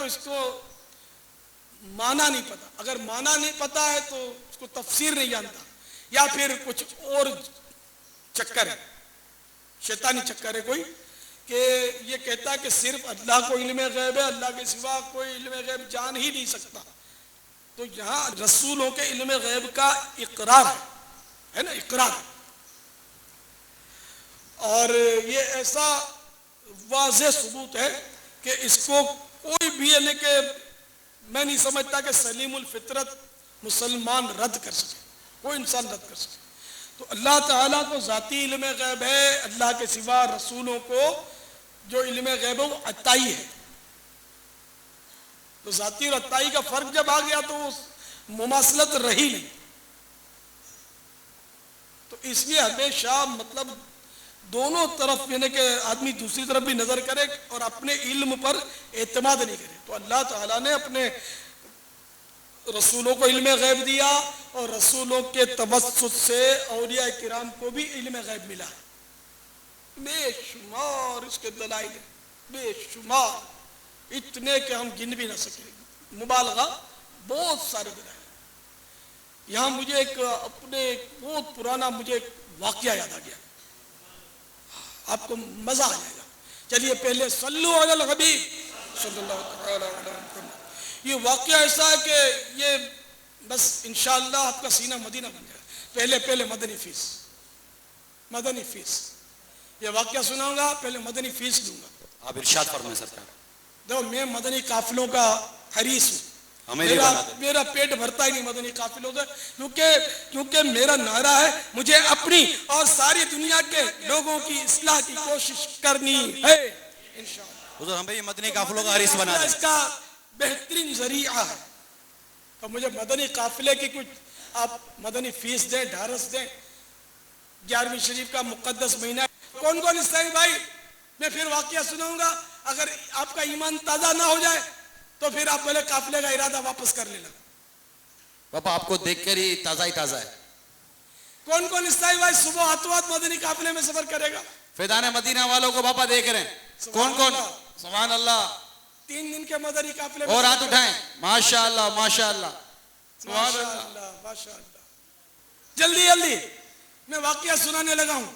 اس کو معنی نہیں پتا، اگر معنی نہیں پتا ہے تو اس کو تفسیر نہیں جانتا، یا پھر کچھ اور چکر ہے، شیطانی چکر ہے کوئی، کہ یہ کہتا ہے کہ صرف اللہ کو علم غیب ہے، اللہ کے سوا کوئی علم غیب جان ہی نہیں سکتا. تو یہاں رسولوں کے علم غیب کا اقرار ہے نا، اقرار. اور یہ ایسا واضح ثبوت ہے کہ اس کو کوئی بھی یعنی کہ میں نہیں سمجھتا کہ سلیم الفطرت مسلمان رد کر سکے، کوئی انسان رد کر سکے. تو اللہ تعالیٰ کو ذاتی علم غیب ہے، اللہ کے سوا رسولوں کو جو علم غیب ہے وہ عطائی ہے. تو ذاتی اور عطائی کا فرق جب آ گیا تو مماثلت رہی نہیں. تو اس لیے ہمیشہ مطلب دونوں طرف یعنی کہ آدمی دوسری طرف بھی نظر کرے اور اپنے علم پر اعتماد نہیں کرے. تو اللہ تعالیٰ نے اپنے رسولوں کو علم غیب دیا اور رسولوں کے توسط سے اولیاء کرام کو بھی علم غیب ملا. بے شمار اس کے دلائل ہیں، بے شمار، اتنے کہ ہم گن بھی نہ سکیں، مبالغہ، بہت سارے دلائل. یہاں مجھے ایک اپنے بہت پرانا مجھے ایک واقعہ یاد آ گیا، آپ کو مزہ آ جائے گا. چلیے پہلے صلو علی الحبیب صلی اللہ تعالی علیہ وسلم. یہ واقعہ ایسا ہے کہ یہ بس انشاءاللہ آپ کا سینہ مدینہ بن جائے. پہلے مدنی فیس یہ واقعہ سناؤں گا، پہلے مدنی فیس دوں گا. آپ ارشاد فرمائیں سرکار. دیکھو میں مدنی قافلوں کا حریص ہوں، میرا پیٹ بھرتا ہی نہیں مدنی قافلوں سے، کیونکہ میرا نعرہ ہے مجھے اپنی اور ساری دنیا کے لوگوں کی اصلاح کی کوشش کرنی ہے انشاءاللہ. حضور ہمیں یہ مدنی قافلوں کا حریص بنا دیں. اس کا بہترین ذریعہ ہے. تو مجھے مدنی قافلے کی کچھ آپ مدنی فیس دیں، ڈھارس دیں. 11ویں شریف کا مقدس مہینہ ہے. کون کون حصہ ہے بھائی؟ میں پھر واقعہ سناؤں گا، اگر آپ کا ایمان تازہ نہ ہو جائے تو پھر آپ پہلے قافلے کا ارادہ واپس کر لینا. پاپا آپ کو دیکھ کر ہی تازہ ہے. کون کون حصہ ہے بھائی صبح ہاتھ مدنی قافلے میں سفر کرے گا؟ فیضان مدینہ والوں کو پاپا دیکھ رہے ہیں. کون سبحان اللہ. 3 دن کے مدنی قافلے میں اور ہاتھ اٹھائیں. ماشاءاللہ ماشاءاللہ ماشاءاللہ ماشاءاللہ. جلدی میں واقعہ سنانے لگا ہوں.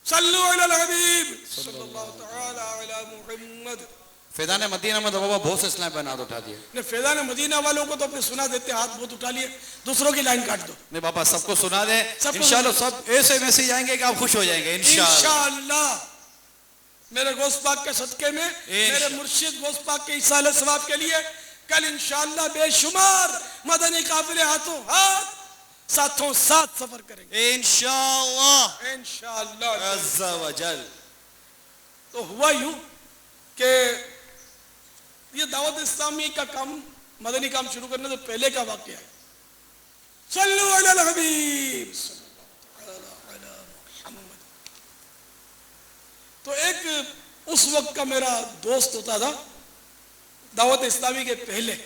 صلو علی الحبیب صلی اللہ تعالی علی محمد. فیضان مدینہ میں تو بابا بہت سے اسلام پہ ہاتھ اٹھا دیے. فیضان مدینہ والوں کو تو اپنے سنا دیتے، ہاتھ بہت اٹھا لیے، دوسروں کی لائن کاٹ دو. نہیں بابا سب کو سنا دیں انشاءاللہ. سب ایسے میسج آئیں گے کہ آپ خوش ہو جائیں گے انشاءاللہ. میرے غوث پاک کے صدقے میں، میرے مرشد غوث پاک کے ایصال ثواب کے لیے کل انشاءاللہ بے شمار مدنی قافلے ہاتھوں ہاتھ ساتھوں ساتھ سفر کریں گے انشاءاللہ عز و جل. تو ہوا یوں کہ یہ دعوت اسلامی کا کام، مدنی کام شروع کرنے سے پہلے کا واقعہ ہے. صلو علی الحبیب صلی اللہ علی محمد. تو ایک اس وقت کا میرا دوست ہوتا تھا دعوت اسلامی کے پہلے،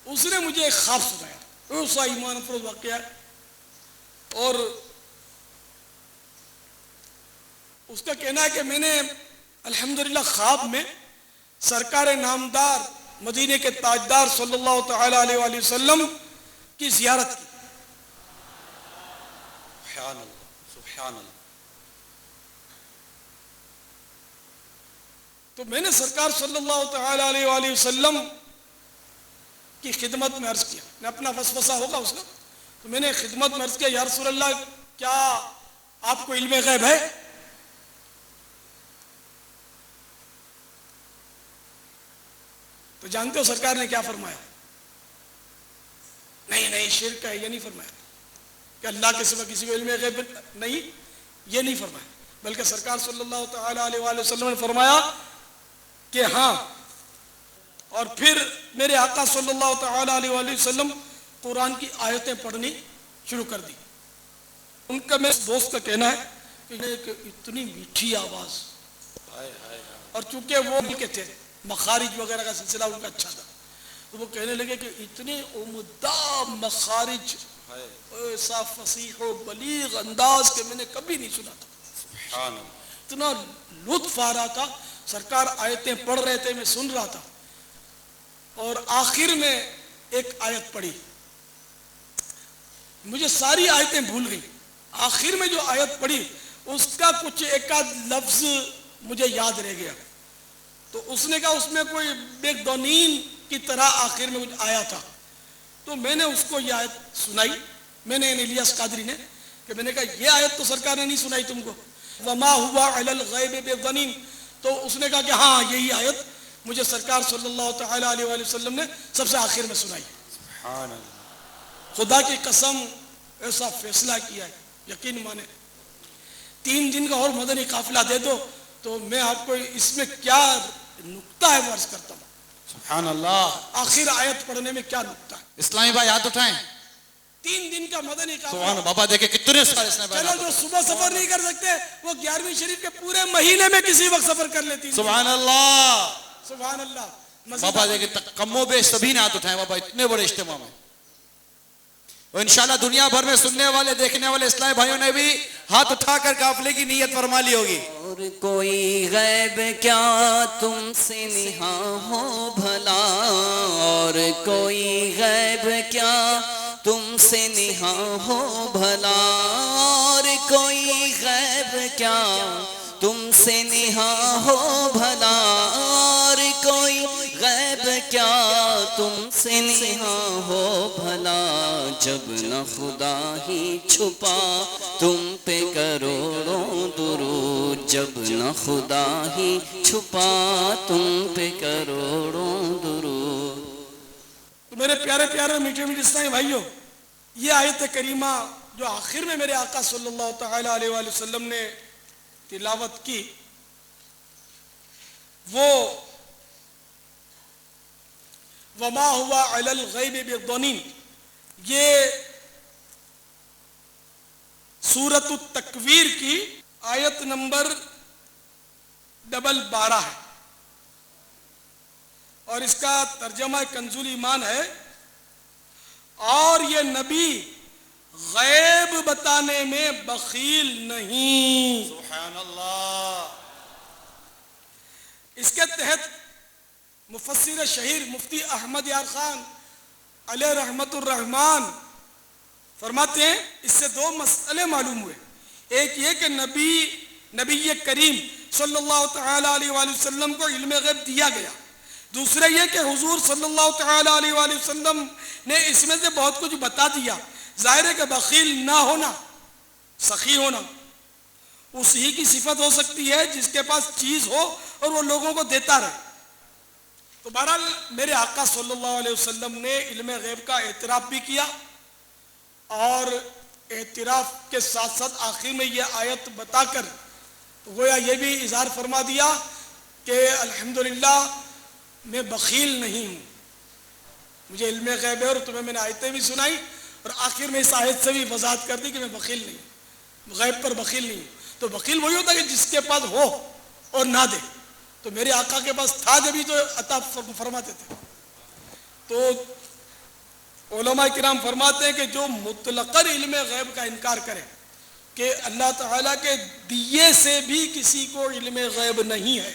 اس نے مجھے ایک خواب سنایا. ایسا ایمان افروز واقعہ ہے. اور اس کا کہنا ہے کہ میں نے الحمدللہ خواب میں سرکار نامدار مدینے کے تاجدار صلی اللہ تعالی علیہ وآلہ وسلم کی زیارت کی. سبحان اللہ سبحان اللہ. تو میں نے سرکار صلی اللہ تعالی علیہ وآلہ وسلم کی خدمت میں عرض کیا. میں اپنا وسوسہ ہوگا اس کا، تو میں نے خدمت میں عرض کیا یا رسول اللہ کیا آپ کو علم غیب ہے؟ تو جانتے ہو سرکار نے کیا فرمایا؟ نہیں شرک ہے، یہ نہیں فرمایا کہ اللہ کے سوا کسی کو علم غیب نہیں، یہ نہیں فرمایا. بلکہ سرکار صلی اللہ تعالی علیہ وآلہ وسلم نے فرمایا کہ ہاں. اور پھر میرے آقا صلی اللہ تعالی علیہ وآلہ وسلم قرآن کی آیتیں پڑھنی شروع کر دی. ان کا میرے دوست کا کہنا ہے کہ اتنی میٹھی آواز، اور چونکہ وہ کے تھے مخارج وغیرہ کا سلسلہ ان کا اچھا تھا، تو وہ کہنے لگے کہ اتنے عمدہ مخارج، ایسا فصیح و بلیغ انداز کہ میں نے کبھی نہیں سنا تھا. اتنا لطف آ رہا تھا. سرکار آیتیں پڑھ رہے تھے, میں سن رہا تھا, اور آخر میں ایک آیت پڑھی, مجھے ساری آیتیں بھول گئی, آخر میں جو آیت پڑھی اس کا کچھ ایک آدھ لفظ مجھے یاد رہ گیا. تو اس نے کہا اس میں کوئی بیک دونین کی طرح آخر میں کچھ آیا تھا. تو میں نے اس کو یہ آیت سنائی, میں نے الیاس قادری نے, کہ میں نے کہا یہ آیت تو سرکار نے نہیں سنائی تم کو, وما ہوا علی الغیب بضنین. تو اس نے کہا کہ ہاں یہی آیت مجھے سرکار صلی اللہ تعالی علیہ وآلہ وسلم نے سب سے آخر میں سنائی. سبحان اللہ. خدا کی قسم ایسا فیصلہ کیا ہے, یقین مانے 3 دن کا اور مدنی قافلہ دے دو تو میں آپ کو اس میں کیا نقطہ ہے عرض کرتا ہوں. سبحان اللہ. آخر آیت پڑھنے میں کیا نقطہ ہے. اسلامی بھائی ہاتھ اٹھائیں. 3 دن کا مدنی سبحان قافلہ. بابا دیکھیں کتنے سارے اسلامی بھائی. چلو جو صبح سفر نہیں کر سکتے وہ 11ویں شریف کے پورے مہینے میں کسی وقت سفر کر لیتی. سبحان اللہ. سبحان اللہ. بابا دیکھیں کم و بیش سبھی نے ہاتھ اٹھائے بابا, اتنے بڑے اجتماع میں. اور انشاءاللہ دنیا بھر میں سننے والے دیکھنے والے اسلامی بھائیوں نے بھی ہاتھ اٹھا کر قافلے کی نیت فرما لی ہوگی. اور کوئی غیب کیا تم سے نہاں ہو بھلا, اور کوئی غیب کیا تم سے نہاں ہو بھلا, اور کوئی غیب کیا تم سے نہاں ہو بھلا, اور کوئی غیب کیا تم سے نہاں ہو بھلا. جب نہ خدا ہی چھپا تم پہ کروڑوں درود, جب نہ خدا ہی چھپا تم پہ کروڑوں درود. تو میرے پیارے پیارے میٹھے میٹھے اسلامی بھائیوں, یہ آیت کریمہ جو آخر میں میرے آقا صلی اللہ تعالی علیہ وآلہ وسلم نے تلاوت کی, وہ وما ہوا علی الغیب بضنین, یہ سورۃ التکویر کی آیت نمبر 12 ہے, اور اس کا ترجمہ کنز ایمان ہے, اور یہ نبی غیب بتانے میں بخیل نہیں. سبحان اللہ. اس کے تحت مفسر شہیر مفتی احمد یار خان علیہ رحمت الرحمن فرماتے ہیں اس سے 2 مسئلے معلوم ہوئے. ایک یہ کہ نبی کریم صلی اللہ تعالی علیہ وآلہ وسلم کو علم غیب دیا گیا. دوسرا یہ کہ حضور صلی اللہ تعالی علیہ وآلہ وسلم نے اس میں سے بہت کچھ بتا دیا. ظاہر ہے کہ بخیل نہ ہونا, سخی ہونا اسی کی صفت ہو سکتی ہے جس کے پاس چیز ہو اور وہ لوگوں کو دیتا رہے. تو بہرحال میرے آقا صلی اللہ علیہ وسلم نے علم غیب کا اعتراف بھی کیا, اور اعتراف کے ساتھ ساتھ آخر میں یہ آیت بتا کر گویا یہ بھی اظہار فرما دیا کہ الحمدللہ میں بخیل نہیں ہوں, مجھے علم غیب ہے, اور تمہیں میں نے آیتیں بھی سنائی, اور آخر میں اس آیت سے بھی وضاحت کر دی کہ میں بخیل نہیں ہوں, غیب پر بخیل نہیں ہوں. تو بخیل وہی ہوتا ہے کہ جس کے پاس ہو اور نہ دے. تو میرے آقا کے پاس تھا جبھی تو عطا فرماتے تھے. تو علماء کرام فرماتے ہیں کہ جو مطلقاً علم غیب کا انکار کرے کہ اللہ تعالیٰ کے دیے سے بھی کسی کو علم غیب نہیں ہے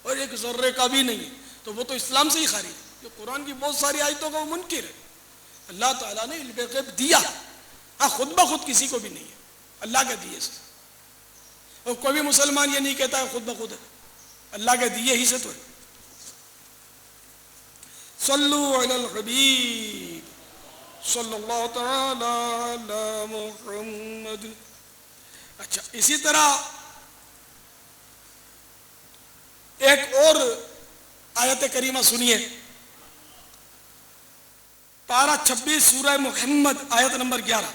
اور ایک ذرے کا بھی نہیں, تو وہ تو اسلام سے ہی خارج ہے. جو قرآن کی بہت ساری آیتوں کا وہ منکر ہے. اللہ تعالیٰ نے علم غیب دیا, ہاں خود بخود کسی کو بھی نہیں ہے, اللہ کے دیے سے. اور کوئی بھی مسلمان یہ نہیں کہتا ہے خود بخود ہے, اللہ کے دیے ہی سے تو ہے. صلو علی الحبیب صلی اللہ تعالی علی محمد. اچھا, اسی طرح ایک اور آیت کریمہ سنیے, پارہ 26 سورہ محمد آیت نمبر 11.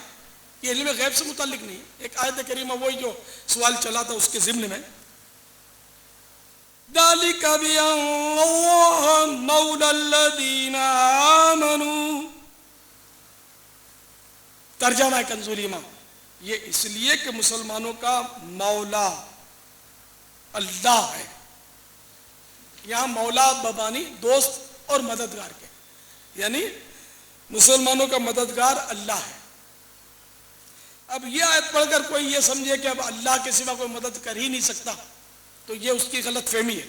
یہ علم غیب سے متعلق نہیں, ایک آیت کریمہ وہی جو سوال چلا تھا اس کے ضمن میں. ذَلِكَ بِأَنَّ اللَّهَ مَوْلَى الَّذِينَ آمَنُوا. ترجمہ ہے کنز ایمان, یہ اس لیے کہ مسلمانوں کا مولا اللہ ہے. یہاں مولا ببانی دوست اور مددگار کے, یعنی مسلمانوں کا مددگار اللہ ہے. اب یہ آیت پڑھ کر کوئی یہ سمجھے کہ اب اللہ کے سوا کوئی مدد کر ہی نہیں سکتا, تو یہ اس کی غلط فہمی ہے.